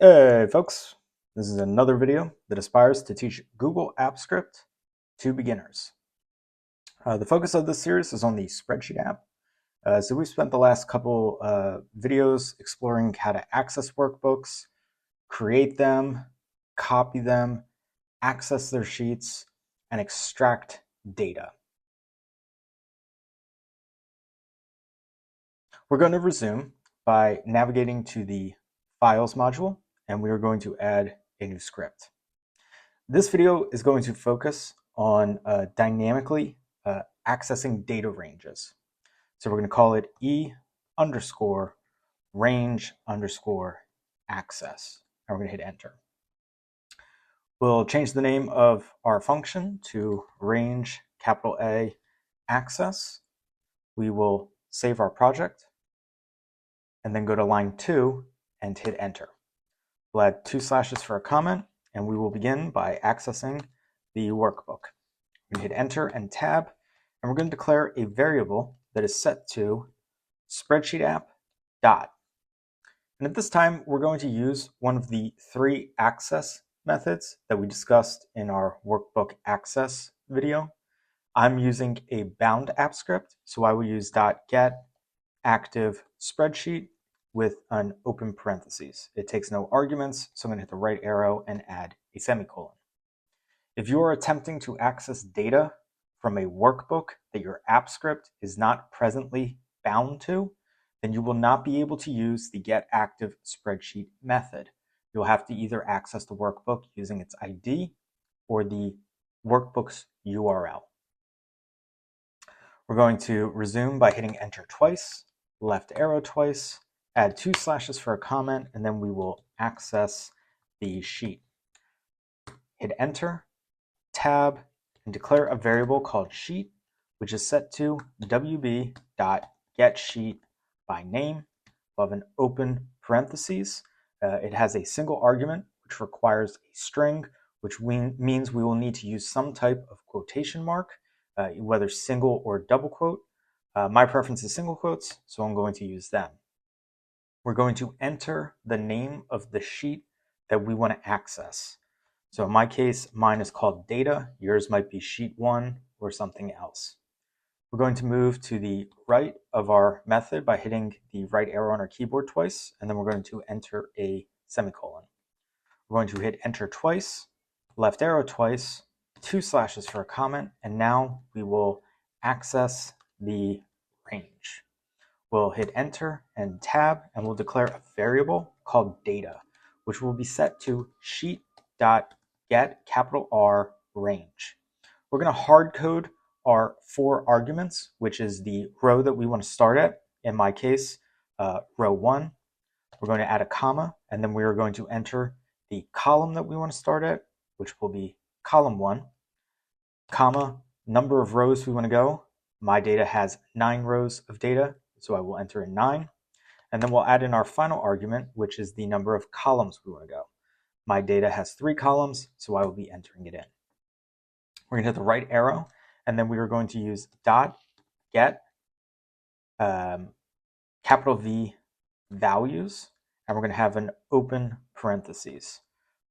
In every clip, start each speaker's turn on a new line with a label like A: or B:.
A: Hey folks, this is another video that aspires to teach Google Apps Script to beginners. The focus of this series is on the spreadsheet app. So we've spent the last couple videos exploring how to access workbooks, create them, copy them, access their sheets, and extract data. We're going to resume by navigating to the Files module, and we are going to add a new script. This video is going to focus on dynamically accessing data ranges. So we're going to call it e_range_access, and we're going to hit enter. We'll change the name of our function to range capital A access. We will save our project and then go to line 2 and hit enter. We'll add 2 slashes for a comment, and we will begin by accessing the workbook. We're going to hit enter and tab, and we're going to declare a variable that is set to spreadsheet app dot. And at this time, we're going to use one of the 3 access methods that we discussed in our workbook access video. I'm using a bound app script, so I will use .get active spreadsheet with an open parentheses. It takes no arguments, so I'm going to hit the right arrow and add a semicolon. If you are attempting to access data from a workbook that your app script is not presently bound to, then you will not be able to use the getActiveSpreadsheet method. You'll have to either access the workbook using its ID or the workbook's URL. We're going to resume by hitting enter twice, left arrow twice, add 2 slashes for a comment, and then we will access the sheet. Hit enter, tab, and declare a variable called sheet, which is set to wb.getSheet_by_name above an open parentheses. It has a single argument, which requires a string, which means we will need to use some type of quotation mark, whether single or double quote. My preference is single quotes, so I'm going to use them. We're going to enter the name of the sheet that we want to access. So in my case, mine is called data. Yours might be sheet 1 or something else. We're going to move to the right of our method by hitting the right arrow on our keyboard twice, and then we're going to enter a semicolon. We're going to hit enter twice, left arrow twice, 2 slashes for a comment, and now we will access the range. We'll hit enter and tab, and we'll declare a variable called data, which will be set to sheet.getRange. We're going to hard code our 4 arguments, which is the row that we want to start at. In my case, row 1. We're going to add a comma, and then we are going to enter the column that we want to start at, which will be column 1, comma, number of rows we want to go. My data has 9 rows of data, so I will enter in 9. And then we'll add in our final argument, which is the number of columns we want to go. My data has 3 columns, so I will be entering it in. We're going to hit the right arrow, and then we are going to use .get capital V values, and we're going to have an open parentheses.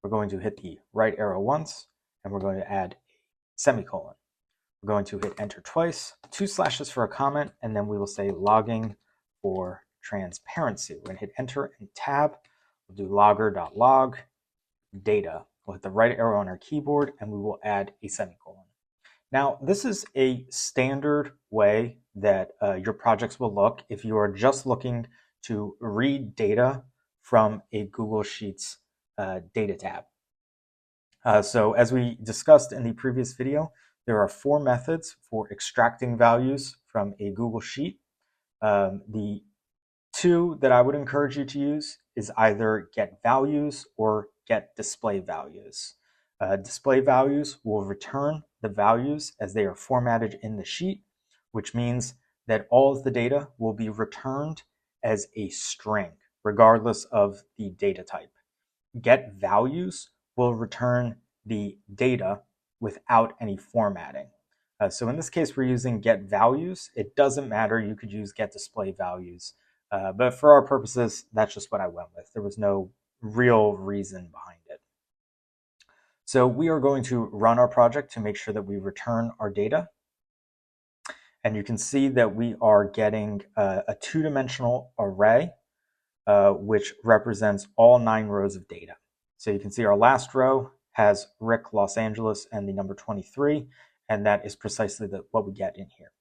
A: We're going to hit the right arrow once, and we're going to add a semicolon. We're going to hit enter twice, 2 slashes for a comment, and then we will say logging for transparency. We're going to hit enter and tab. We'll do logger.log data. We'll hit the right arrow on our keyboard, and we will add a semicolon. Now, this is a standard way that your projects will look if you are just looking to read data from a Google Sheets data tab. So as we discussed in the previous video, there are 4 methods for extracting values from a Google Sheet. The 2 that I would encourage you to use is either get values or get display values. Display values will return the values as they are formatted in the sheet, which means that all of the data will be returned as a string, regardless of the data type. Get values will return the data without any formatting. So in this case, we're using get values. It doesn't matter. You could use get display values. But for our purposes, that's just what I went with. There was no real reason behind it. So we are going to run our project to make sure that we return our data. And you can see that we are getting a two-dimensional array, which represents all 9 rows of data. So you can see our last row has Rick, Los Angeles, and the number 23, and that is precisely what we get in here.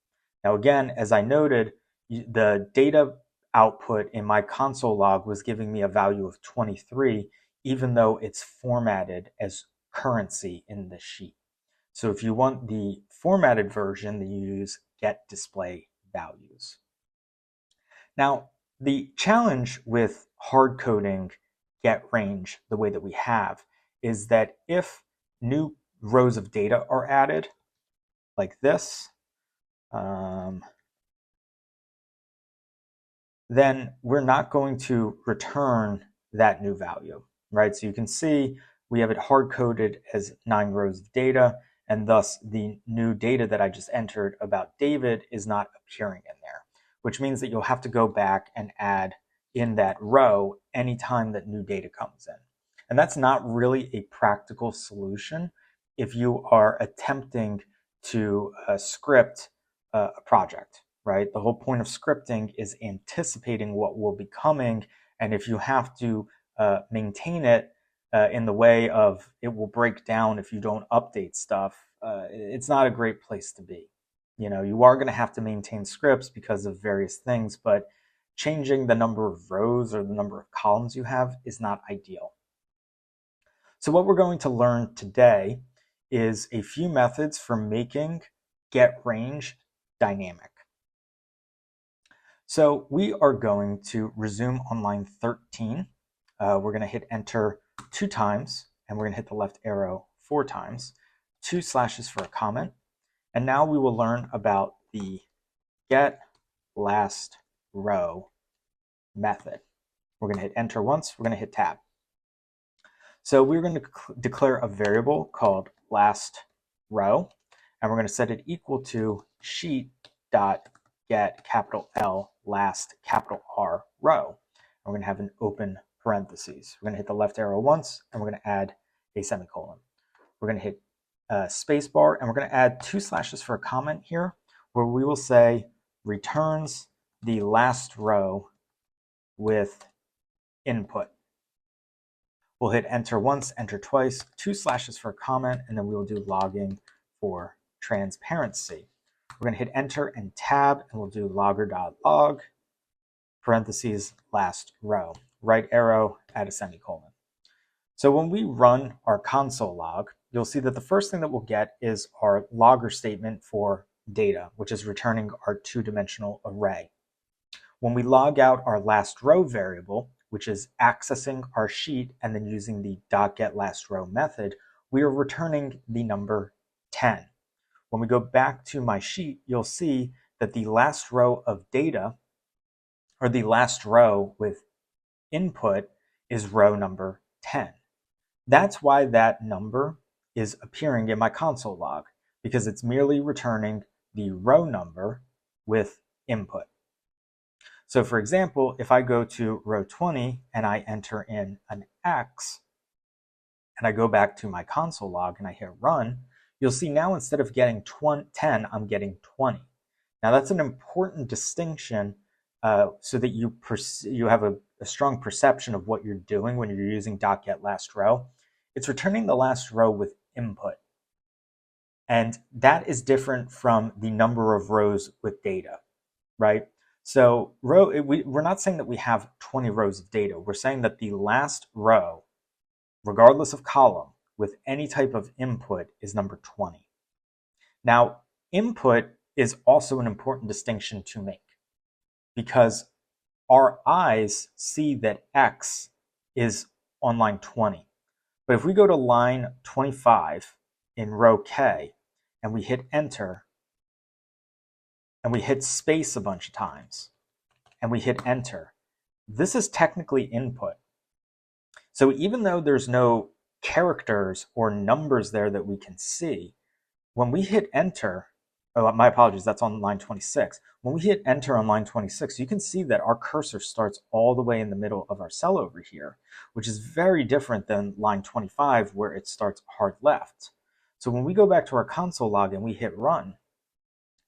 A: Now again, as I noted, the data output in my console log was giving me a value of 23, even though it's formatted as currency in the sheet. So if you want the formatted version, then you use get display values. Now, the challenge with hard coding get range the way that we have is that if new rows of data are added, like this, then we're not going to return that new value, right? So you can see we have it hard coded as 9 rows of data, and thus the new data that I just entered about David is not appearing in there, which means that you'll have to go back and add in that row anytime that new data comes in. And that's not really a practical solution if you are attempting to script a project, right? The whole point of scripting is anticipating what will be coming, and if you have to maintain it in the way of it will break down if you don't update stuff, it's not a great place to be. You know, you are going to have to maintain scripts because of various things, but changing the number of rows or the number of columns you have is not ideal. So what we're going to learn today is a few methods for making getRange dynamic. So we are going to resume on line 13. We're going to hit enter 2 times, and we're going to hit the left arrow 4 times, 2 slashes for a comment. And now we will learn about the get last row method. We're going to hit enter once, we're going to hit tab. So we're going to declare a variable called last row, and we're going to set it equal to sheet.get capital L last capital R row. We're going to have an open parentheses. We're going to hit the left arrow once, and we're going to add a semicolon. We're going to hit space bar, and we're going to add 2 slashes for a comment here, where we will say returns the last row with input. We'll hit enter once, enter twice, 2 slashes for a comment, and then we will do logging for transparency. We're going to hit enter and tab, and we'll do logger.log, parentheses, last row. Right arrow, add a semicolon. So when we run our console log, you'll see that the first thing that we'll get is our logger statement for data, which is returning our 2-dimensional array. When we log out our last row variable, which is accessing our sheet and then using the .getLastRow method, we are returning the number 10. When we go back to my sheet, you'll see that the last row of data, or the last row with input, is row number 10. That's why that number is appearing in my console log, because it's merely returning the row number with input. So for example, if I go to row 20 and I enter in an X, and I go back to my console log and I hit run, you'll see now instead of getting 10, I'm getting 20. Now that's an important distinction so that you have a strong perception of what you're doing when you're using .getLastRow. It's returning the last row with input. And that is different from the number of rows with data, right? So we're not saying that we have 20 rows of data. We're saying that the last row, regardless of column, with any type of input is number 20. Now, input is also an important distinction to make because our eyes see that X is on line 20. But if we go to line 25 in row K and we hit enter, and we hit space a bunch of times, and we hit enter, this is technically input. So even though there's no characters or numbers there that we can see, when we hit enter, Oh, my apologies, that's on line 26. When we hit enter on line 26, you can see that our cursor starts all the way in the middle of our cell over here, which is very different than line 25 where it starts hard left. So when we go back to our console log and we hit run,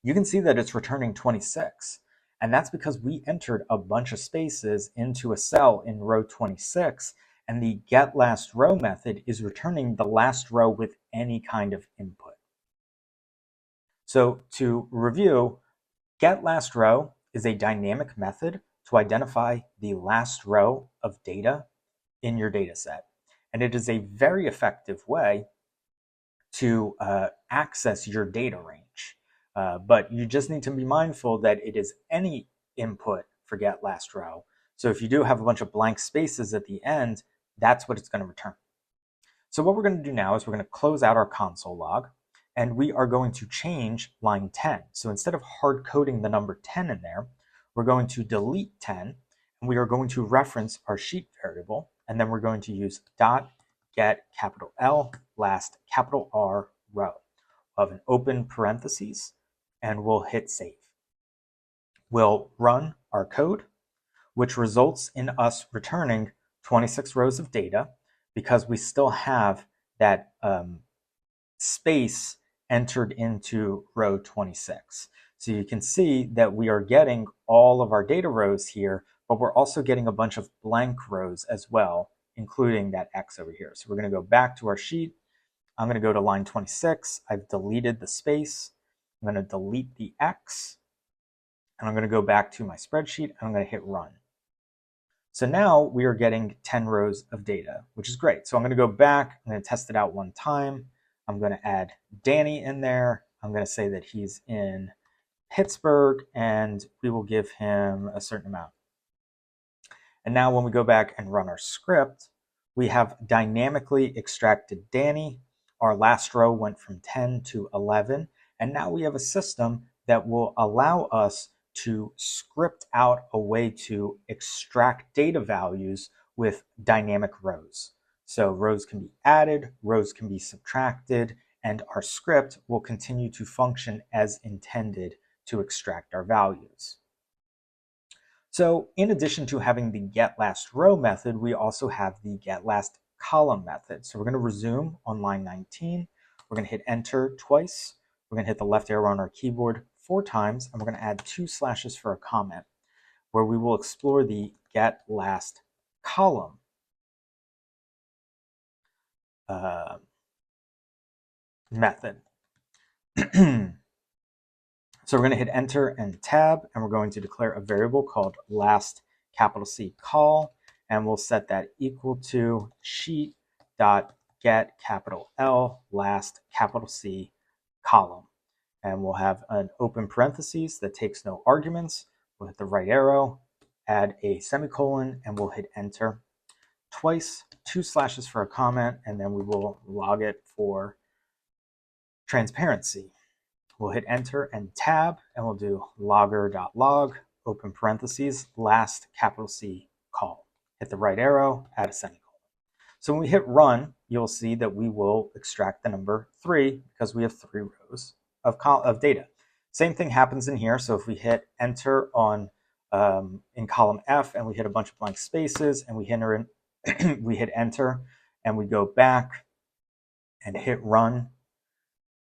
A: you can see that it's returning 26. And that's because we entered a bunch of spaces into a cell in row 26, and the getLastRow method is returning the last row with any kind of input. So to review, getLastRow is a dynamic method to identify the last row of data in your data set. And it is a very effective way to access your data range. But you just need to be mindful that it is any input for getLastRow. So if you do have a bunch of blank spaces at the end, that's what it's going to return. So what we're going to do now is we're going to close out our console log, and we are going to change line 10. So instead of hard coding the number 10 in there, we're going to delete 10, and we are going to reference our sheet variable, and then we're going to use .get capital L last capital R row of an open parentheses, and we'll hit save. We'll run our code, which results in us returning 26 rows of data because we still have that space entered into row 26. So you can see that we are getting all of our data rows here, but we're also getting a bunch of blank rows as well, including that X over here. So we're going to go back to our sheet. I'm going to go to line 26. I've deleted the space. I'm going to delete the X. And I'm going to go back to my spreadsheet, and I'm going to hit run. So now we are getting 10 rows of data, which is great. So I'm going to go back. I'm going to test it out one time. I'm going to add Danny in there. I'm going to say that he's in Pittsburgh, and we will give him a certain amount. And now when we go back and run our script, we have dynamically extracted Danny. Our last row went from 10 to 11. And now we have a system that will allow us to script out a way to extract data values with dynamic rows. So rows can be added, rows can be subtracted, and our script will continue to function as intended to extract our values. So in addition to having the getLastRow method, we also have the getLastColumn method. So we're going to resume on line 19. We're going to hit enter twice. We're going to hit the left arrow on our keyboard 4 times, and we're going to add 2 slashes for a comment, where we will explore the getLastColumn method. So we're going to hit enter and tab, and we're going to declare a variable called last capital C call, and we'll set that equal to sheet.get capital L last capital C column. And we'll have an open parentheses that takes no arguments. We'll hit the right arrow, add a semicolon, and we'll hit enter twice, 2 slashes for a comment, and then we will log it for transparency. We'll hit enter and tab, and we'll do logger.log, open parentheses, last capital C call. Hit the right arrow, add a semicolon. So when we hit run, you'll see that we will extract the number 3 because we have 3 rows of data. Same thing happens in here. So if we hit enter on in column F and we hit a bunch of blank spaces and we hit enter and we go back and hit run,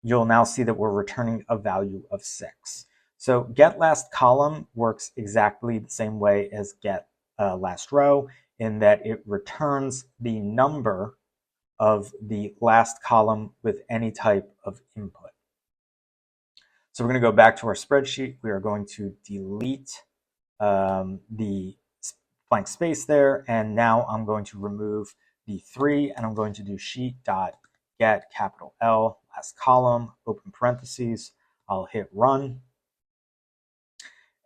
A: you'll now see that we're returning a value of 6. So getLastColumn works exactly the same way as getLastRow in that it returns the number of the last column with any type of input. So we're going to go back to our spreadsheet. We are going to delete the blank space there, and now I'm going to remove the 3, and I'm going to do sheet.get capital L last column, open parentheses. I'll hit run.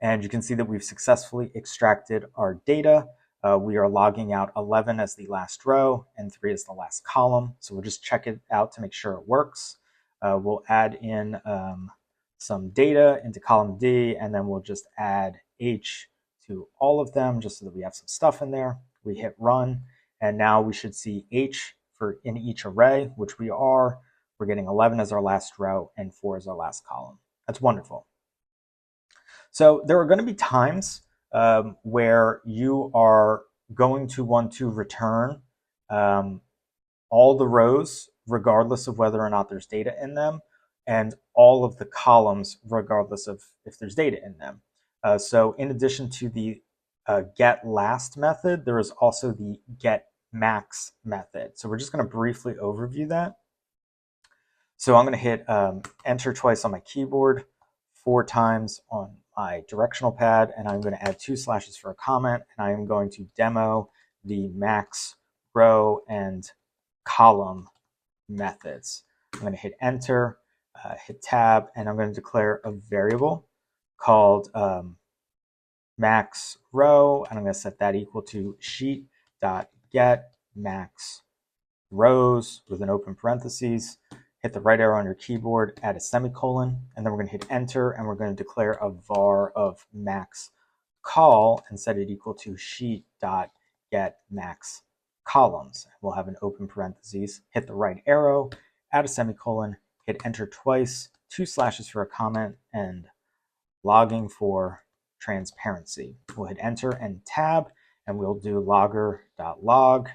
A: And you can see that we've successfully extracted our data. We are logging out 11 as the last row and 3 as the last column. So we'll just check it out to make sure it works. We'll add in some data into column D, and then we'll just add H to all of them just so that we have some stuff in there. We hit run, and now we should see H for in each array, which we are. We're getting 11 as our last row and 4 as our last column. That's wonderful. So there are going to be times where you are going to want to return um, all the rows, regardless of whether or not there's data in them, and all of the columns, regardless of if there's data in them. So in addition to the get last method, there is also the get max method. So we're just going to briefly overview that. So I'm going to hit enter twice on my keyboard, 4 times on my directional pad, and I'm going to add 2 slashes for a comment, and I am going to demo the max row and column methods. I'm going to hit enter, hit tab, and I'm going to declare a variable called max row, and I'm going to set that equal to sheet.get max rows with an open parentheses. Hit the right arrow on your keyboard, add a semicolon, and then we're going to hit enter, and we're going to declare a var of max call and set it equal to sheet.get max columns. We'll have an open parentheses, hit the right arrow, add a semicolon, hit enter twice, 2 slashes for a comment, and logging for transparency. We'll hit enter and tab, and we'll do logger.log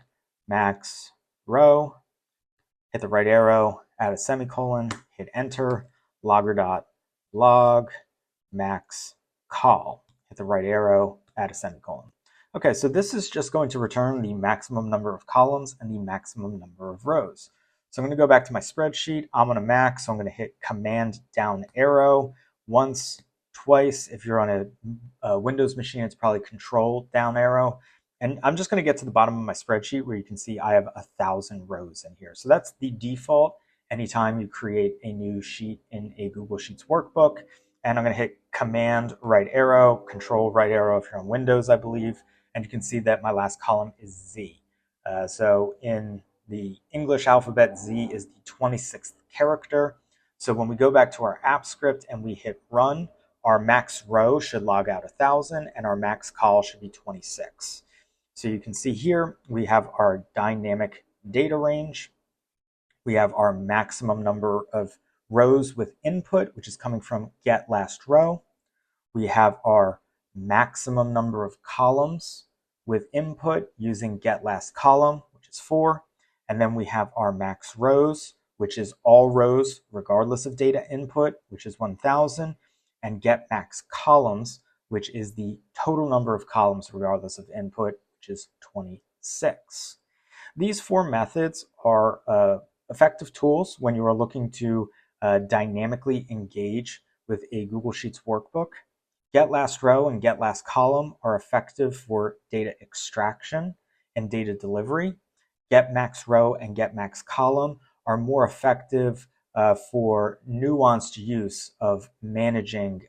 A: max row, hit the right arrow, add a semicolon, hit enter, logger.log max call, hit the right arrow, add a semicolon. Okay, so this is just going to return the maximum number of columns and the maximum number of rows. So I'm going to go back to my spreadsheet. I'm on a Mac, so I'm going to hit Command down arrow once, twice. If you're on a Windows machine, it's probably Control down arrow. And I'm just going to get to the bottom of my spreadsheet where you can see I have 1,000 rows in here. So that's the default anytime you create a new sheet in a Google Sheets workbook. And I'm going to hit Command right arrow, Control right arrow if you're on Windows, I believe. And you can see that my last column is Z. So in the English alphabet, Z is the 26th character. So when we go back to our app script and we hit run, our max row should log out 1,000 and our max call should be 26. So you can see here we have our dynamic data range. We have our maximum number of rows with input, which is coming from get last row. We have our maximum number of columns with input using get last column, which is 4. And then we have our max rows, which is all rows regardless of data input, which is 1,000, and get max columns, which is the total number of columns regardless of input, which is 26. These 4 methods are effective tools when you are looking to dynamically engage with a Google Sheets workbook. Get last row and get last column are effective for data extraction and data delivery. Get max row and get max column are more effective for nuanced use of managing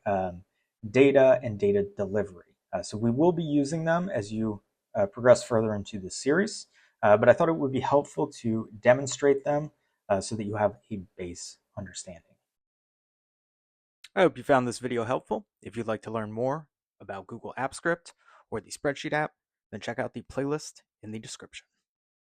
A: data and data delivery. So we will be using them as you progress further into the series, but I thought it would be helpful to demonstrate them so that you have a base understanding. I hope you found this video helpful. If you'd like to learn more about Google Apps Script or the Spreadsheet app, then check out the playlist in the description.